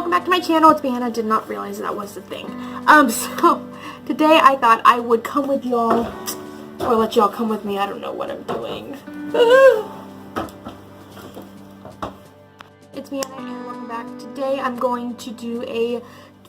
welcome back to my channel. It's Hannah. I did not realize that was the thing. So today I thought I would come with y'all, or let y'all come with me. I don't know what I'm doing. It's me, Hannah, and welcome back. Today I'm going to do a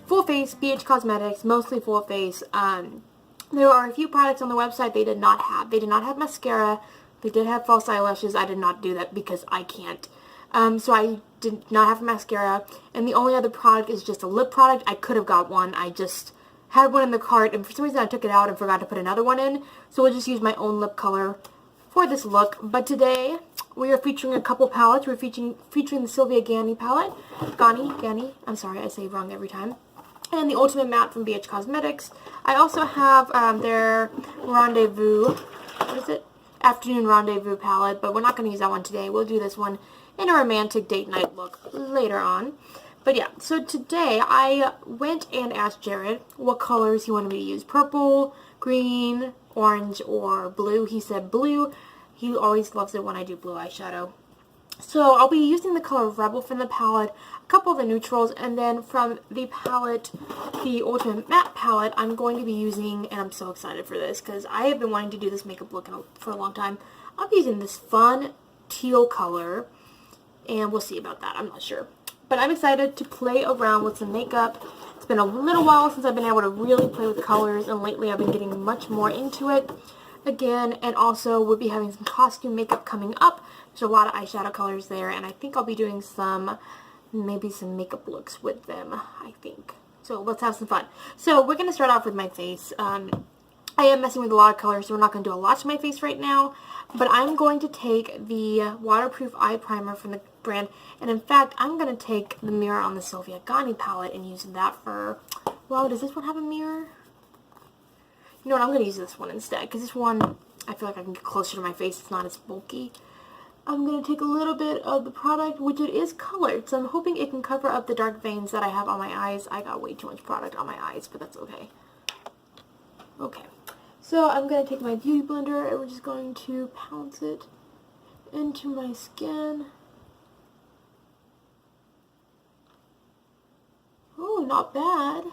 full face BH Cosmetics, mostly full face. There are a few products on the website they did not have. They did not have mascara. They did have false eyelashes. I did not do that because I can't. So I did not have mascara, and the only other product is just a lip product. I could have got one. I just had one in the cart, and for some reason I took it out and forgot to put another one in, so we'll just use my own lip color for this look. But today we are featuring a couple palettes. We're featuring the Sylvia Ganni palette. Ganni. I'm sorry, I say it wrong every time. And the Ultimate Matte from BH Cosmetics. I also have their Rendezvous, what is it? Afternoon Rendezvous palette, but we're not going to use that one today. We'll do this one in a romantic date night look later on. But yeah, so today I went and asked Jared what colors he wanted me to use. Purple, green, orange, or blue. He said blue. He always loves it when I do blue eyeshadow. So I'll be using the color Rebel from the palette, a couple of the neutrals, and then from the palette, the Ultimate Matte palette, I'm going to be using, and I'm so excited for this because I have been wanting to do this makeup look for a long time. I'll be using this fun teal color, and we'll see about that. I'm not sure. But I'm excited to play around with some makeup. It's been a little while since I've been able to really play with colors, and lately I've been getting much more into it again. And also we'll be having some costume makeup coming up. There's a lot of eyeshadow colors there, and I think I'll be doing maybe some makeup looks with them, I think. So let's have some fun. So we're going to start off with my face. I am messing with a lot of colors, so we're not going to do a lot to my face right now. But I'm going to take the waterproof eye primer from the brand, and in fact, I'm going to take the mirror on the Sylvia Ganni palette and use that for, well, does this one have a mirror? You know what, I'm going to use this one instead, because this one, I feel like I can get closer to my face. It's not as bulky. I'm going to take a little bit of the product, which it is colored, so I'm hoping it can cover up the dark veins that I have on my eyes. I got way too much product on my eyes, but that's okay. Okay. So I'm going to take my beauty blender and we're just going to pounce it into my skin. Oh, not bad.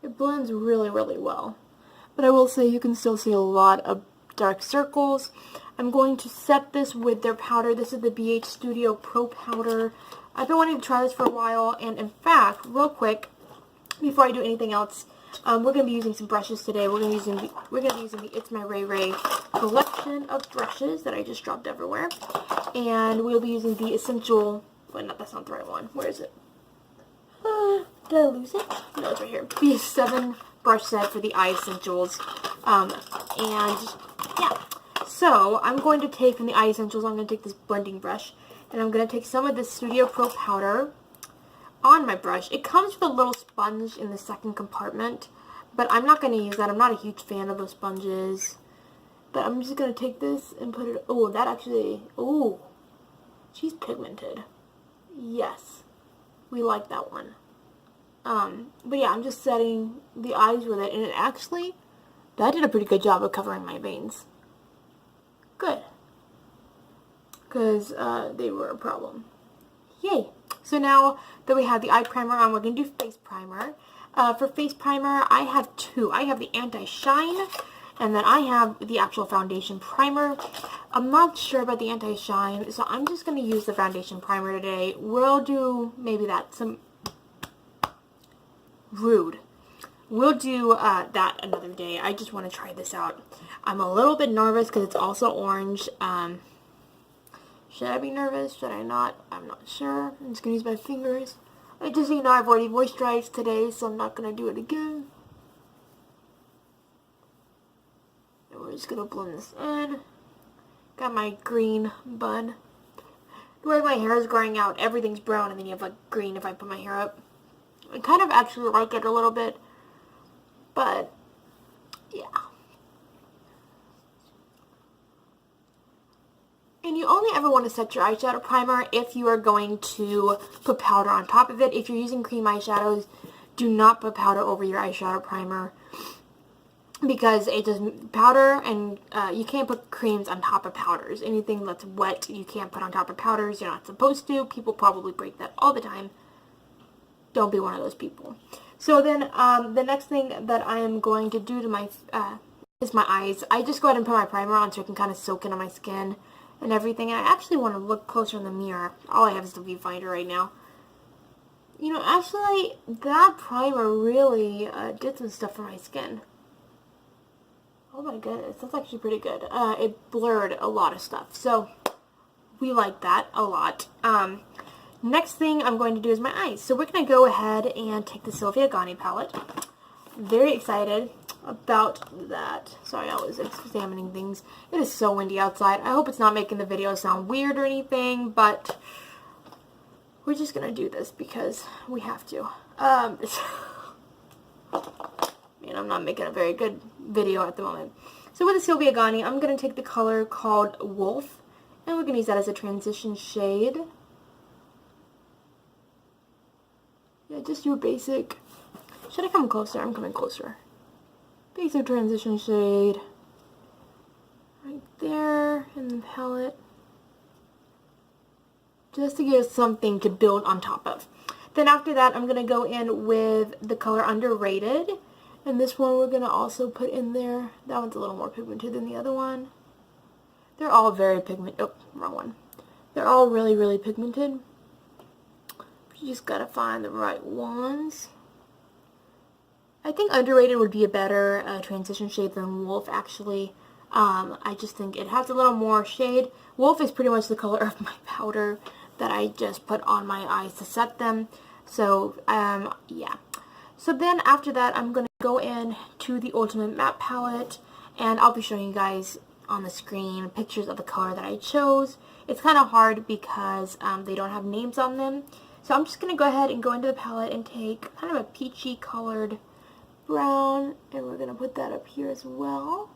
It blends really, really well. But I will say you can still see a lot of dark circles. I'm going to set this with their powder. This is the BH Studio Pro Powder. I've been wanting to try this for a while, and in fact, real quick, before I do anything else, we're going to be using some brushes today. We're going to be using the It's My Ray Ray collection of brushes that I just dropped everywhere. And we'll be using the Essential, wait, no, that's not the right one. Where is it? Did I lose it? No, it's right here. The 7 brush set for the Eye Essentials. And yeah. So I'm going to take from the Eye Essentials, I'm going to take this blending brush, and I'm going to take some of this Studio Pro powder on my brush. It comes with a little sponge in the second compartment, but I'm not going to use that. I'm not a huge fan of those sponges. But I'm just going to take this and put it, oh, that actually, oh, she's pigmented. Yes, we like that one. But yeah, I'm just setting the eyes with it, and it actually, that did a pretty good job of covering my veins. Good. Because they were a problem. Yay. So now that we have the eye primer on, we're going to do face primer. For face primer, I have 2. I have the anti-shine, and then I have the actual foundation primer. I'm not sure about the anti-shine, so I'm just going to use the foundation primer today. We'll do maybe that, some rude. We'll do that another day. I just want to try this out. I'm a little bit nervous because it's also orange. Should I be nervous? Should I not? I'm not sure. I'm just going to use my fingers. I just, you know, I've already moisturized today, so I'm not going to do it again. And we're just going to blend this in. Got my green bun. The way my hair is growing out, everything's brown, and then you have like green if I put my hair up. I kind of actually like it a little bit, but yeah. And you only ever want to set your eyeshadow primer if you are going to put powder on top of it. If you're using cream eyeshadows, do not put powder over your eyeshadow primer, because it does powder, and you can't put creams on top of powders. Anything that's wet you can't put on top of powders. You're not supposed to. People probably break that all the time. Don't be one of those people. So then the next thing that I am going to do to my is my eyes. I just go ahead and put my primer on so it can kind of soak into my skin and everything. And I actually want to look closer in the mirror. All I have is the viewfinder right now. You know, actually, that primer really did some stuff for my skin. Oh my goodness, that's actually pretty good. It blurred a lot of stuff, so we like that a lot. Next thing I'm going to do is my eyes. So we're going to go ahead and take the Sylvia Gani palette. Very excited about that. Sorry, I was examining things. It is so windy outside. I hope it's not making the video sound weird or anything, but we're just going to do this because we have to. Man, I'm not making a very good video at the moment. So with the Sylvia Gani, I'm going to take the color called Wolf, and we're going to use that as a transition shade. Yeah, just your basic. Should I come closer? I'm coming closer. Basic transition shade. Right there in the palette. Just to give us something to build on top of. Then after that, I'm going to go in with the color Underrated. And this one we're going to also put in there. That one's a little more pigmented than the other one. They're all very pigmented. Oh, wrong one. They're all really, really pigmented. You just gotta find the right ones. I think Underrated would be a better transition shade than Wolf, actually. I just think it has a little more shade. Wolf is pretty much the color of my powder that I just put on my eyes to set them. So, yeah. So then after that, I'm going to go in to the Ultimate Matte Palette, and I'll be showing you guys on the screen pictures of the color that I chose. It's kind of hard because they don't have names on them. So I'm just going to go ahead and go into the palette and take kind of a peachy colored brown, and we're going to put that up here as well.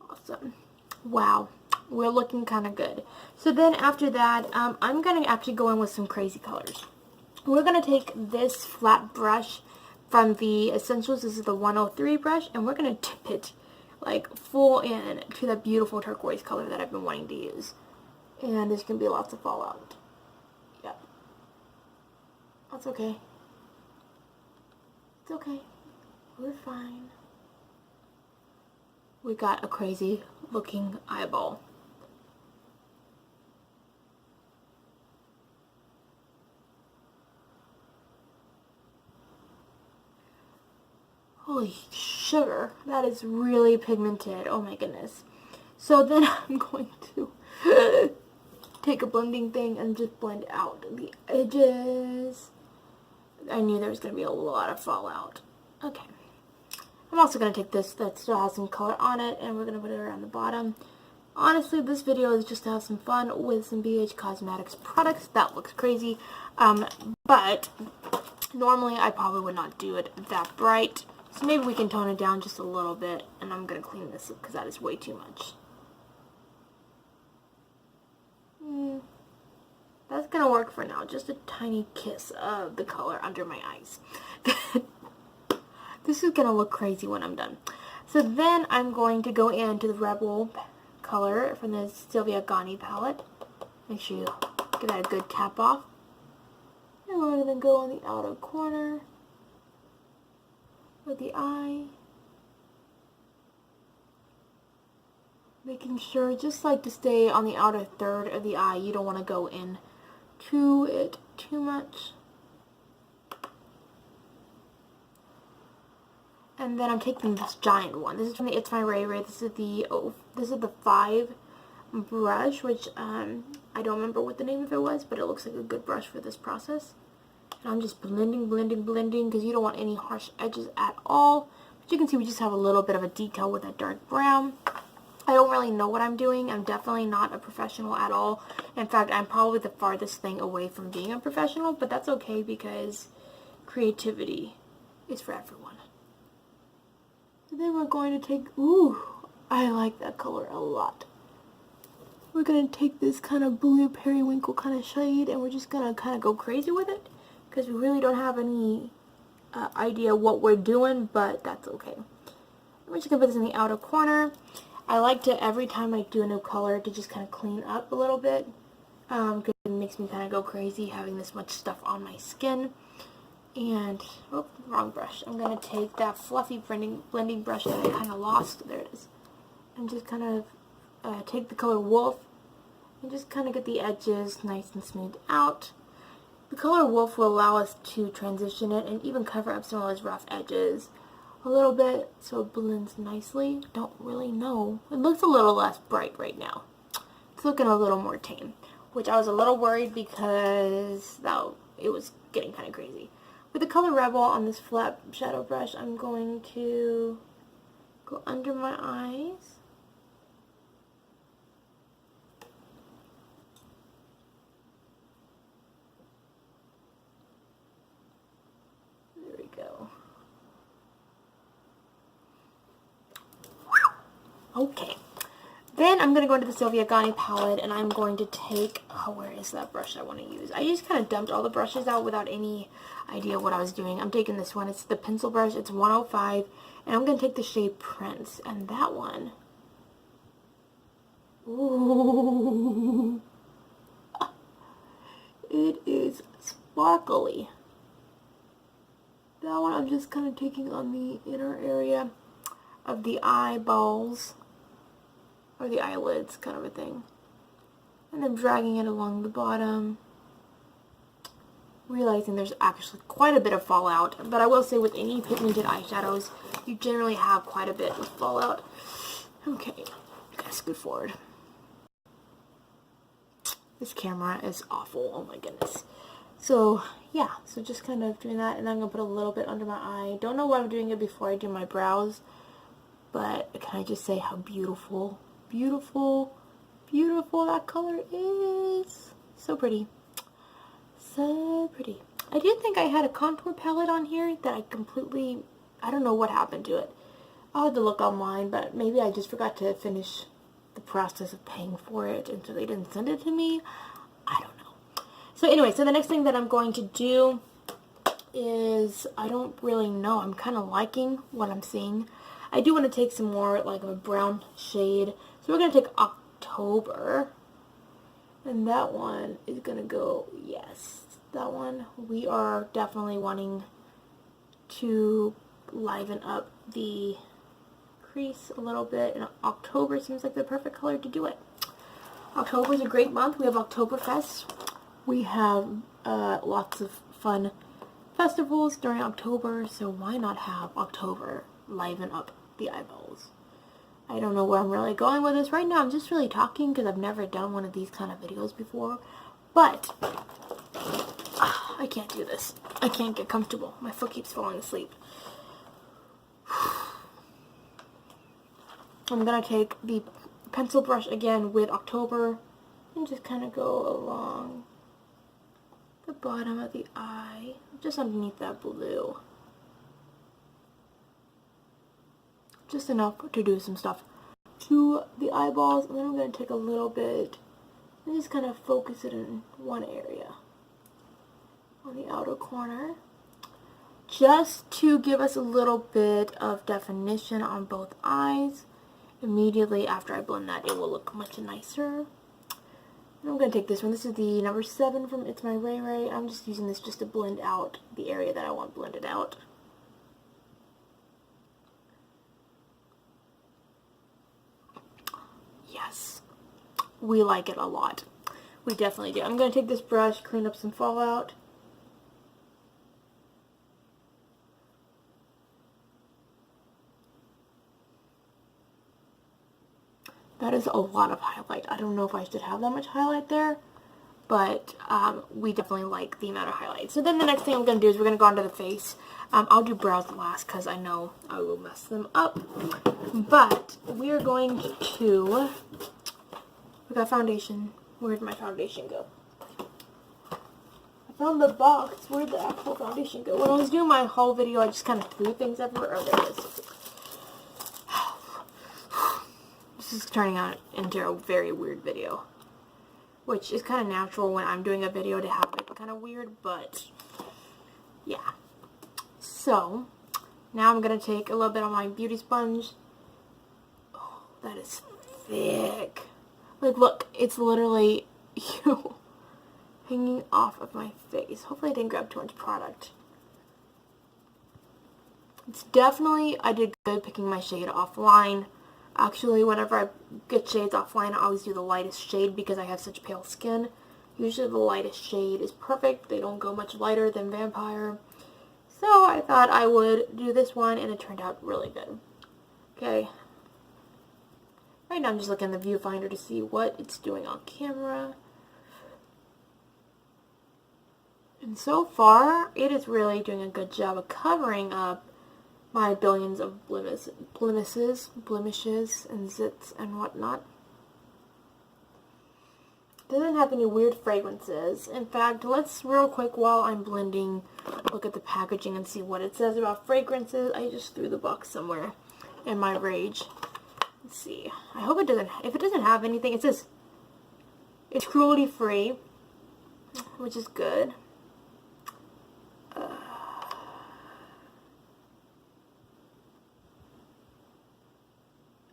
Awesome. Wow. We're looking kind of good. So then after that, I'm going to actually go in with some crazy colors. We're going to take this flat brush from the Essentials. This is the 103 brush, and we're going to dip it like full in to that beautiful turquoise color that I've been wanting to use. And there's going to be lots of fallout. Yep. That's okay. It's okay. We're fine. We got a crazy looking eyeball. Holy sugar, that is really pigmented. Oh my goodness. So then I'm going to take a blending thing and just blend out the edges. I knew there was going to be a lot of fallout. Okay. I'm also going to take this that still has some color on it, and we're going to put it around the bottom. Honestly, this video is just to have some fun with some BH Cosmetics products. That looks crazy. But normally I probably would not do it that bright. So maybe we can tone it down just a little bit, and I'm going to clean this up because that is way too much. That's going to work for now. Just a tiny kiss of the color under my eyes. This is going to look crazy when I'm done. So then I'm going to go into the Rebel color from the Sylvia Gani palette. Make sure you get that a good tap off. And we're going to go on the outer corner with the eye. Making sure just like to stay on the outer third of the eye. You don't want to go in to it too much. And then I'm taking this giant one. This is from the It's My Ray Ray. This is the 5 brush, which I don't remember what the name of it was, but it looks like a good brush for this process. And I'm just blending, because you don't want any harsh edges at all. But you can see we just have a little bit of a detail with that dark brown. I don't really know what I'm doing. I'm definitely not a professional at all. In fact, I'm probably the farthest thing away from being a professional, but that's okay because creativity is for everyone. So then we're going to take, ooh, I like that color a lot. we're going to take this kind of blue periwinkle kind of shade and we're just going to kind of go crazy with it because we really don't have any idea what we're doing, but that's okay. We're just going to put this in the outer corner. I like to, every time I do a new color, to just kind of clean up a little bit because it makes me kind of go crazy having this much stuff on my skin. And, oh, wrong brush. I'm going to take that fluffy blending brush that I kind of lost. There it is. And just kind of take the color Wolf and just kind of get the edges nice and smoothed out. The color Wolf will allow us to transition it and even cover up some of those rough edges a little bit so it blends nicely. Don't really know. It looks a little less bright right now. It's looking a little more tame, which I was a little worried because it was getting kind of crazy. With the color Rebel on this flat shadow brush, I'm going to go under my eyes. There we go. Okay. Then I'm going to go into the Sylvia Gani palette and I'm going to take, where is that brush I want to use? I just kind of dumped all the brushes out without any idea what I was doing. I'm taking this one. It's the pencil brush. It's 105 and I'm going to take the shade Prince, and that one. Ooh. It is sparkly. That one I'm just kind of taking on the inner area of the eyeballs. Or the eyelids, kind of a thing. And I'm dragging it along the bottom. Realizing there's actually quite a bit of fallout. But I will say with any pigmented eyeshadows, you generally have quite a bit of fallout. Okay, gotta scoot forward. This camera is awful, oh my goodness. So, yeah, so just kind of doing that. And I'm going to put a little bit under my eye. Don't know why I'm doing it before I do my brows. But can I just say how beautiful, beautiful, beautiful that color is. So pretty. So pretty. I did think I had a contour palette on here that I don't know what happened to it. I'll have to look online, but maybe I just forgot to finish the process of paying for it, and so they didn't send it to me. I don't know. So anyway, so the next thing that I'm going to do is, I don't really know. I'm kind of liking what I'm seeing. I do want to take some more, like a brown shade. So we're going to take October. And that one is going to go, yes, that one. We are definitely wanting to liven up the crease a little bit. And October seems like the perfect color to do it. October is a great month. We have Oktoberfest. We have lots of fun festivals during October. So why not have October liven up the eyeballs? I don't know where I'm really going with this. Right now I'm just really talking because I've never done one of these kind of videos before. But I can't do this. I can't get comfortable. My foot keeps falling asleep. I'm going to take the pencil brush again with October and just kind of go along the bottom of the eye, just underneath that blue. Just enough to do some stuff to the eyeballs, and then I'm going to take a little bit and just kind of focus it in one area on the outer corner, just to give us a little bit of definition on both eyes. Immediately after I blend that, it will look much nicer. And I'm going to take this one. This is the number 7 from It's My Ray Ray. I'm just using this just to blend out the area that I want blended out. Yes, we like it a lot. We definitely do. I'm going to take this brush, clean up some fallout. That is a lot of highlight. I don't know if I should have that much highlight there, but we definitely like the amount of highlight. So then the next thing I'm going to do is we're going to go onto the face. I'll do brows last because I know I will mess them up. But we are going to, we got foundation. Where did my foundation go? I found the box. Where did the actual foundation go? When I was doing my haul video, I just kind of threw things everywhere. Oh, there it is. This this is turning out into a very weird video, which is kind of natural when I'm doing a video to have it kind of weird, but yeah. So now I'm going to take a little bit of my beauty sponge. Oh, that is thick. Like, look, it's literally hanging off of my face. Hopefully I didn't grab too much product. It's definitely, I did good picking my shade offline. Actually, whenever I get shades offline, I always do the lightest shade because I have such pale skin. Usually the lightest shade is perfect. They don't go much lighter than Vampire. So I thought I would do this one, and it turned out really good. Okay. Right now I'm just looking at the viewfinder to see what it's doing on camera. And so far, it is really doing a good job of covering up my billions of blemishes, and zits and whatnot. It doesn't have any weird fragrances. In fact, let's real quick while I'm blending, look at the packaging and see what it says about fragrances. I just threw the box somewhere in my rage. Let's see. I hope it doesn't, if it doesn't have anything, it says it's cruelty free, which is good.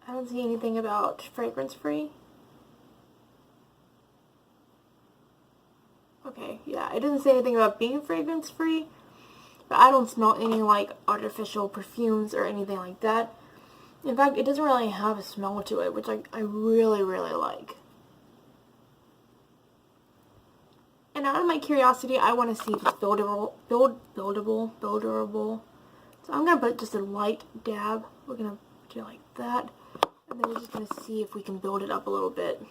I don't see anything about fragrance free. Okay, yeah, it doesn't say anything about being fragrance free, but I don't smell any like artificial perfumes or anything like that. In fact, it doesn't really have a smell to it, which I really, really like. And out of my curiosity, I want to see if it's buildable. So I'm going to put just a light dab. We're going to do it like that. And then we're just going to see if we can build it up a little bit.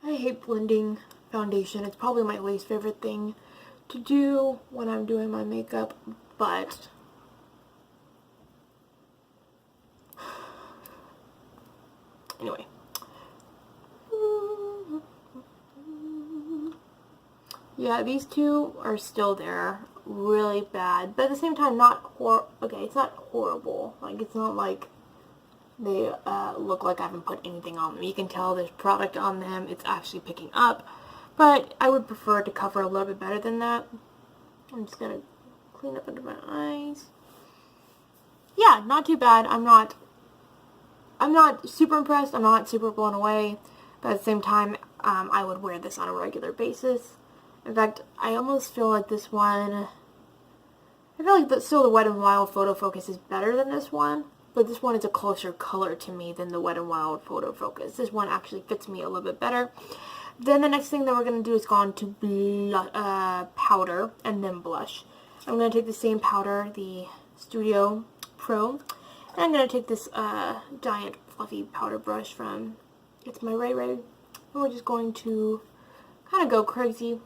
I hate blending foundation. It's probably my least favorite thing to do when I'm doing my makeup, but anyway. Yeah, these two are still there. Really bad. But at the same time, okay, it's not horrible. Like, it's not like they look like I haven't put anything on them. You can tell there's product on them. It's actually picking up. But I would prefer to cover a little bit better than that. I'm just going to clean up under my eyes. Yeah, not too bad. I'm not super impressed. I'm not super blown away. But at the same time, I would wear this on a regular basis. In fact, I almost feel like this one, I feel like still the Wet n Wild Photo Focus is better than this one. But this one is a closer color to me than the Wet n Wild Photo Focus. This one actually fits me a little bit better. Then the next thing that we're going to do is go on to powder and then blush. I'm going to take the same powder, the Studio Pro. And I'm going to take this giant fluffy powder brush from It's My Ray Ray. And we're just going to kind of go crazy.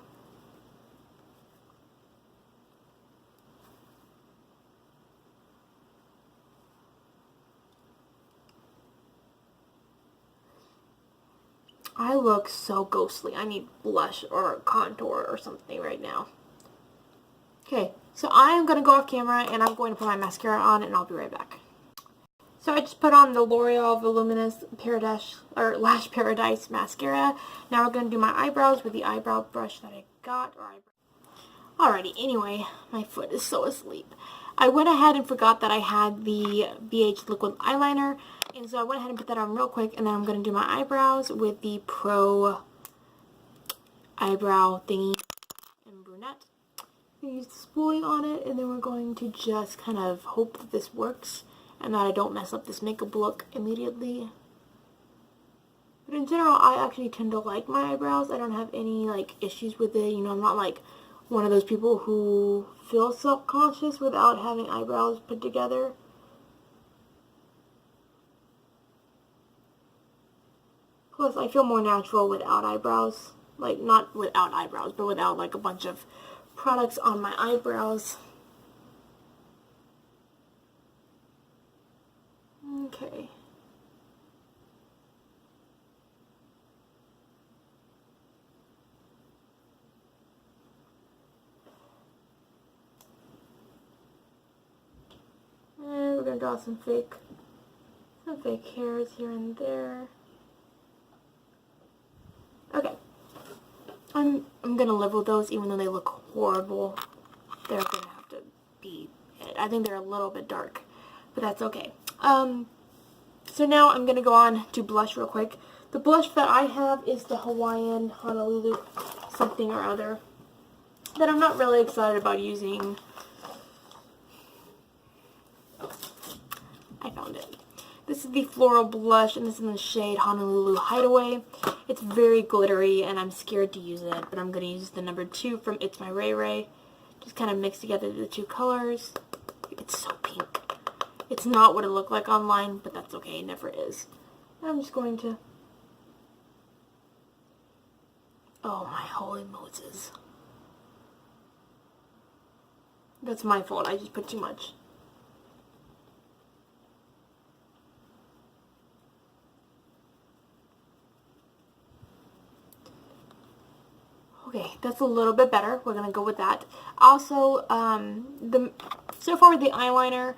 I look so ghostly. I need blush or contour or something right now. Okay, so I'm going to go off camera and I'm going to put my mascara on and I'll be right back. So I just put on the L'Oreal Voluminous Lash Paradise mascara. Now we're going to do my eyebrows with the eyebrow brush that I got. Alrighty, anyway, my foot is so asleep. I went ahead and forgot that I had the BH liquid eyeliner. And so I went ahead and put that on real quick, and then I'm going to do my eyebrows with the Pro eyebrow thingy in brunette. I'm going to use the spoolie on it, and then we're going to just kind of hope that this works and that I don't mess up this makeup look immediately. But in general, I actually tend to like my eyebrows. I don't have any like issues with it. You know, I'm not like one of those people who feel self-conscious without having eyebrows put together. Plus, I feel more natural without eyebrows. Like, not without eyebrows, but without, like, a bunch of products on my eyebrows. Okay. gonna draw some fake hairs here and there. Okay. I'm gonna live with those even though they look horrible. They're gonna have to be, I think they're a little bit dark, but that's okay. So now I'm gonna go on to blush real quick. The blush that I have is the Hawaiian Honolulu something or other that I'm not really excited about using. I found it. This is the Floral Blush, and this is in the shade Honolulu Hideaway. It's very glittery, and I'm scared to use it, but I'm going to use the number 2 from It's My Ray Ray. Just kind of mix together the two colors. It's so pink. It's not what it looked like online, but that's okay. It never is. And I'm just going to... Oh my holy Moses. That's my fault. I just put too much. Okay, that's a little bit better. We're gonna go with that. Also, so far with the eyeliner,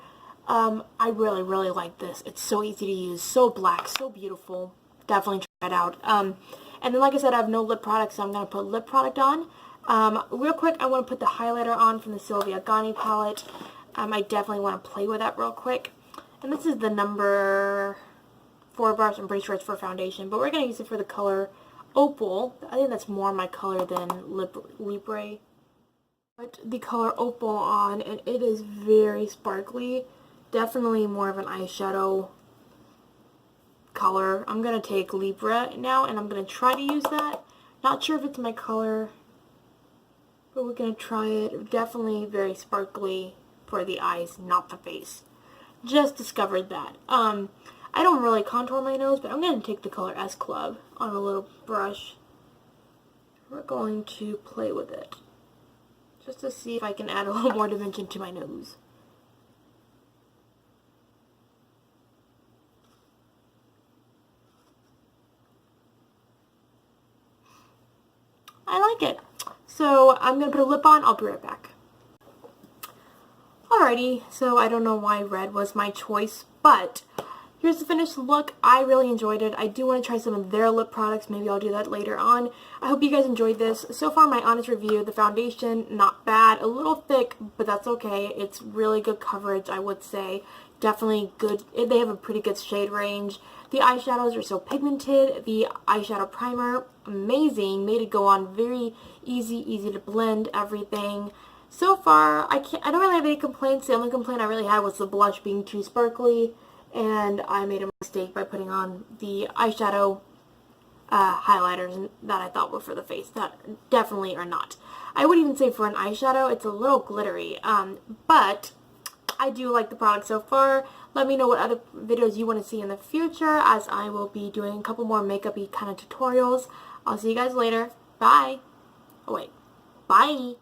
I really like this. It's so easy to use, so black, so beautiful. Definitely try it out. And then, like I said, I have no lip product, so I'm gonna put lip product on. Real quick, I want to put the highlighter on from the Sylvia Gani palette. I definitely want to play with that real quick. And this is the number 4 brush. I'm pretty sure it's for foundation, but we're gonna use it for the color Opal. I think that's more my color than Libre. Put the color Opal on, and it is very sparkly. Definitely more of an eyeshadow color. I'm going to take Libre now, and I'm going to try to use that. Not sure if it's my color, but we're going to try it. Definitely very sparkly for the eyes, not the face. Just discovered that. I don't really contour my nose, but I'm going to take the color S Club on a little brush. We're going to play with it, just to see if I can add a little more dimension to my nose. I like it. So I'm going to put a lip on. I'll be right back. Alrighty, so I don't know why red was my choice, but here's the finished look. I really enjoyed it. I do want to try some of their lip products. Maybe I'll do that later on. I hope you guys enjoyed this. So far, my honest review, the foundation, not bad. A little thick, but that's okay. It's really good coverage, I would say. Definitely good. They have a pretty good shade range. The eyeshadows are so pigmented. The eyeshadow primer, amazing. Made it go on very easy to blend everything. So far, I don't really have any complaints. The only complaint I really had was the blush being too sparkly. And I made a mistake by putting on the eyeshadow highlighters that I thought were for the face. That definitely are not. I would even say for an eyeshadow, it's a little glittery. But I do like the product so far. Let me know what other videos you want to see in the future, as I will be doing a couple more makeup-y kind of tutorials. I'll see you guys later. Bye. Oh wait. Bye.